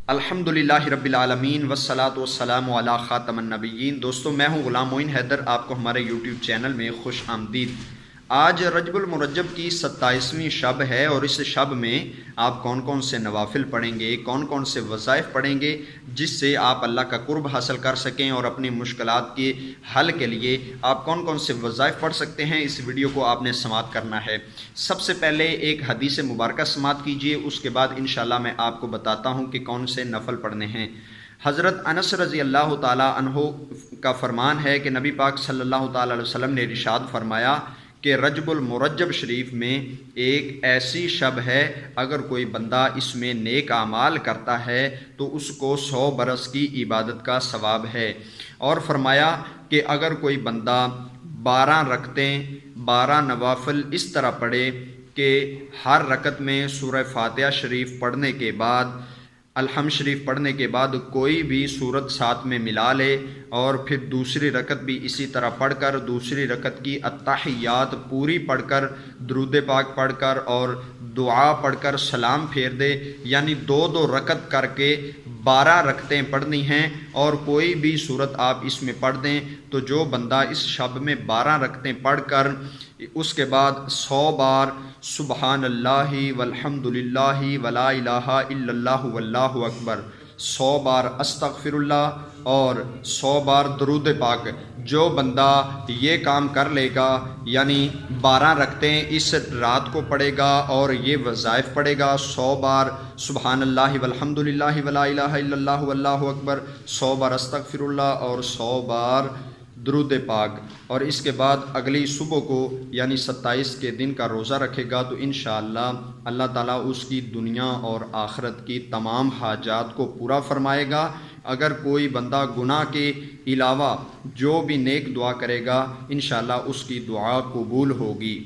الحمدللہ رب العالمین والصلاۃ والسلام علی خاتم النبیین۔ دوستو میں ہوں غلام معین حیدر، آپ کو ہمارے یوٹیوب چینل میں خوش آمدید۔ آج رجب المرجب کی 27ویں شب ہے اور اس شب میں آپ کون کون سے نوافل پڑھیں گے، کون کون سے وظائف پڑھیں گے جس سے آپ اللہ کا قرب حاصل کر سکیں، اور اپنی مشکلات کے حل کے لیے آپ کون کون سے وظائف پڑھ سکتے ہیں، اس ویڈیو کو آپ نے سماعت کرنا ہے۔ سب سے پہلے ایک حدیث مبارکہ سماعت کیجئے، اس کے بعد انشاءاللہ میں آپ کو بتاتا ہوں کہ کون سے نفل پڑھنے ہیں۔ حضرت انس رضی اللہ تعالی عنہ کا فرمان ہے کہ نبی پاک صلی اللہ تعالی علیہ وسلم نے ارشاد فرمایا کہ رجب المرجب شریف میں ایک ایسی شب ہے، اگر کوئی بندہ اس میں نیک اعمال کرتا ہے تو اس کو 100 برس کی عبادت کا ثواب ہے، اور فرمایا کہ اگر کوئی بندہ 12 رکعتیں 12 نوافل اس طرح پڑھے کہ ہر رکعت میں سورہ فاتحہ شریف پڑھنے کے بعد، الحمد شریف پڑھنے کے بعد کوئی بھی سورت ساتھ میں ملا لے، اور پھر دوسری رکعت بھی اسی طرح پڑھ کر، دوسری رکعت کی التحیات پوری پڑھ کر، درود پاک پڑھ کر اور دعا پڑھ کر سلام پھیر دے، یعنی 2 رکعت کر کے 12 رکعتیں پڑھنی ہیں، اور کوئی بھی سورت آپ اس میں پڑھ دیں تو جو بندہ اس شب میں 12 رکعتیں پڑھ کر اس کے بعد 100 بار سبحان اللہ والحمد للہ ولا الہ الا اللہ واللہ اکبر، 100 بار استغفر اللہ اور 100 بار درود پاک، جو بندہ یہ کام کر لے گا، یعنی 12 رکعتیں اس رات کو پڑھے گا اور یہ وظائف پڑھے گا، 100 بار سبحان اللہ والحمد للہ ولا الہ الا اللہ واللہ اکبر، 100 بار استغفر اللہ اور 100 بار درود پاک، اور اس کے بعد اگلی صبح کو یعنی 27 کے دن کا روزہ رکھے گا تو انشاءاللہ اللہ تعالیٰ اس کی دنیا اور آخرت کی تمام حاجات کو پورا فرمائے گا۔ اگر کوئی بندہ گناہ کے علاوہ جو بھی نیک دعا کرے گا انشاءاللہ اس کی دعا قبول ہوگی۔